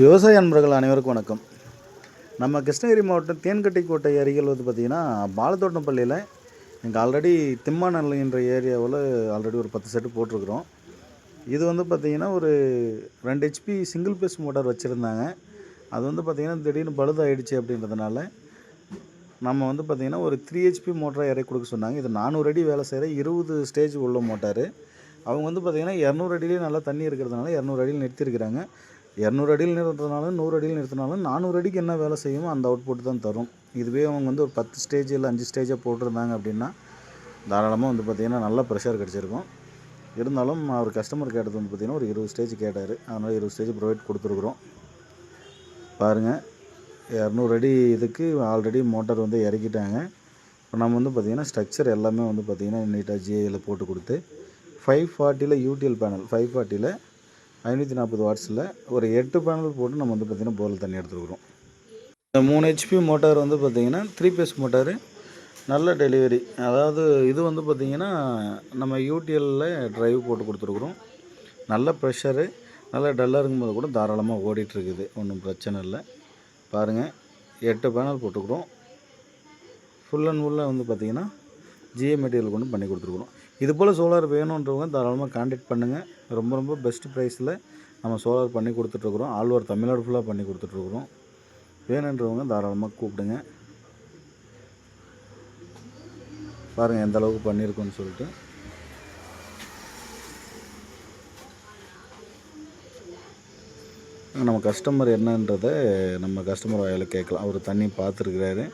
விவசாய நண்பர்கள் அனைவருக்கும் வணக்கம். நம்ம கிருஷ்ணகிரி மாவட்டம் தேன்கட்டி கோட்டை அருகில் பார்த்திங்கன்னா பாலத்தோட்டம்பள்ளியில் எங்கள் ஆல்ரெடி திம்மாநல்லைன்ற ஏரியாவில் ஆல்ரெடி ஒரு 10 செட்டு போட்டிருக்கிறோம். இது பார்த்திங்கன்னா ஒரு 2 HP சிங்கிள் பேஸ் மோட்டார் வச்சுருந்தாங்க. அது பார்த்திங்கன்னா திடீர்னு பழுதாகிடுச்சு அப்படின்றதுனால நம்ம பார்த்திங்கன்னா ஒரு 3 HP மோட்டராக இறக்கி கொடுக்க சொன்னாங்க. இது 400 அடி வேலை செய்கிற 20 ஸ்டேஜ் உள்ள மோட்டார். அவங்க பார்த்திங்கன்னா 200 அடியிலே நல்லா தண்ணி இருக்கிறதுனால 200 அடியில் நிறுத்தியிருக்கிறாங்க. 200 அடியில் நிறுத்தினாலும் 100 அடியில் நிறுத்தினாலும் 400 அடிக்கு என்ன வேலை செய்யுமோ அந்த அவுட்புட் தான் தரும். இதுவே அவங்க ஒரு 10 ஸ்டேஜ் இல்லை 5 ஸ்டேஜாக போட்டிருந்தாங்க அப்படின்னா தாராளமாக பார்த்திங்கன்னா நல்ல ப்ரெஷர் கிடச்சிருக்கும். இருந்தாலும் அவர் கஸ்டமர் கேட்டது பார்த்திங்கன்னா ஒரு 20 ஸ்டேஜ் கேட்டார். அதனால் 20 ஸ்டேஜ் ப்ரொவைட் கொடுத்துருக்குறோம். பாருங்கள், 200 அடி இதுக்கு ஆல்ரெடி மோட்டார் இறக்கிட்டாங்க. இப்போ நம்ம பார்த்திங்கன்னா ஸ்ட்ரக்சர் எல்லாமே பார்த்திங்கன்னா நீட்டாக ஜிஐயில் போட்டு கொடுத்து 540 யூடிஎல் பேனல் 540 540 வாட்ஸில் ஒரு 8 பேனல் போட்டு நம்ம பார்த்திங்கன்னா போரில் தண்ணி எடுத்துருக்குறோம். இந்த 3 HP மோட்டார் பார்த்திங்கன்னா 3 பேஸ் மோட்டார், நல்ல டெலிவரி. அதாவது இது பார்த்திங்கன்னா நம்ம யூடிஎல்லில் ட்ரைவ் போட்டு கொடுத்துருக்குறோம். நல்ல ப்ரெஷரு, நல்ல டல்லாக இருக்கும்போது கூட தாராளமாக ஓடிட்டுருக்குது, ஒன்றும் பிரச்சனை இல்லை. பாருங்கள், 8 பேனல் போட்டுக்கிறோம். ஃபுல் அண்ட் ஃபுல்லாக பார்த்திங்கன்னா ஜிஏ மெட்டீரியல் கொண்டு பண்ணி கொடுத்துருக்குறோம். இது போல் சோலார் வேணுன்றவங்க தாராளமாக கான்டாக்ட் பண்ணுங்கள். ரொம்ப பெஸ்ட் ப்ரைஸில் நம்ம சோலார் பண்ணி கொடுத்துட்ருக்குறோம். ஆல் ஓவர் தமிழ்நாடு ஃபுல்லாக பண்ணி கொடுத்துட்ருக்குறோம். வேணுன்றவங்க தாராளமாக கூப்பிடுங்க. பாருங்கள் எந்த அளவுக்கு பண்ணியிருக்கோன்னு சொல்லிட்டு. நம்ம கஸ்டமர் என்னன்றதை நம்ம கஸ்டமர் வாயில் கேட்கலாம். அவர் தண்ணி பார்த்துருக்குறாரு,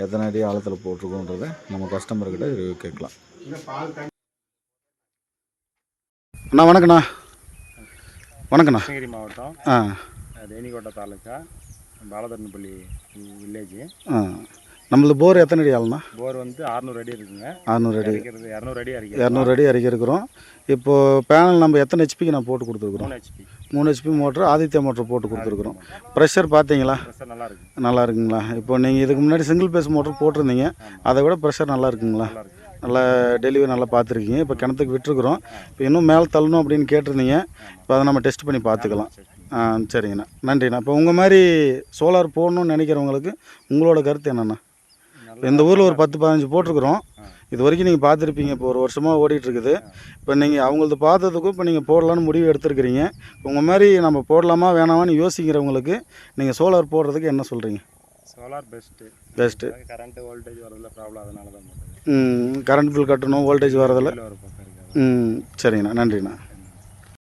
எத்தனை அடி ஆழத்தில் போட்டிருக்கோன்றதை நம்ம கஸ்டமர்கிட்ட ரிவ்யூ கேட்கலாம். அண்ணா வணக்கண்ணா. வணக்கண்ணா. கிருஷ்ணகிரி மாவட்டம் தேனிக்கோட்டை தாலுக்கா பாலத்தோட்டம்பள்ளி வில்லேஜ். நம்மளது போர் எத்தனை அடி ஆளுண்ணா? போர் 600 அடி இருக்குங்க. 600 அடி 200 அடி 200 அடி இறக்கிருக்கிறோம். இப்போது பேனல் நம்ம எத்தனை ஹெச்பிக்கு நான் போட்டு கொடுத்துருக்குறோம்? 3 HP மோட்ரு ஆதித்யா மோட்ரு போட்டு கொடுத்துருக்குறோம். ப்ரெஷர் பார்த்தீங்களா? நல்லா இருக்குங்களா? இப்போ நீங்கள் இதுக்கு முன்னாடி சிங்கிள் பேஸ் மோட்ரு போட்டிருந்தீங்க, அதை விட ப்ரெஷர் நல்லா இருக்குங்களா? நல்லா டெலிவரி நல்லா பார்த்துருக்கீங்க. இப்போ கிணத்துக்கு விட்டுருக்குறோம். இப்போ இன்னும் மேலே தள்ளணும் அப்படின்னு கேட்டிருந்தீங்க. இப்போ அதை நம்ம டெஸ்ட் பண்ணி பார்த்துக்கலாம். சரிங்கண்ணா, நன்றிண்ணா. இப்போ உங்கள் மாதிரி சோலார் போடணும்னு நினைக்கிறவங்களுக்கு உங்களோட கருத்து என்னென்னா? இந்த ஊரில் ஒரு 10-15 போட்டிருக்குறோம். இது வரைக்கும் நீங்கள் பார்த்துருப்பீங்க. இப்போ ஒரு வருஷமாக ஓடிட்டுருக்குது. இப்போ நீங்கள் அவங்களது பார்த்ததுக்கும் இப்போ நீங்கள் போடலான்னு முடிவு எடுத்துருக்கிறீங்க. உங்கள் மாதிரி நம்ம போடலாமா வேணாமான்னு யோசிக்கிறவங்களுக்கு நீங்கள் சோலார் போடுறதுக்கு என்ன சொல்கிறீங்க? Solar best. கரண்ட் வோல்டேஜ் வரதில்ல ப்ராப்ளம், அதனால தான் கரண்ட் பில் கட்டணும், வோல்டேஜ் வரதில்ல. சரிங்கண்ணா, நன்றிண்ணா.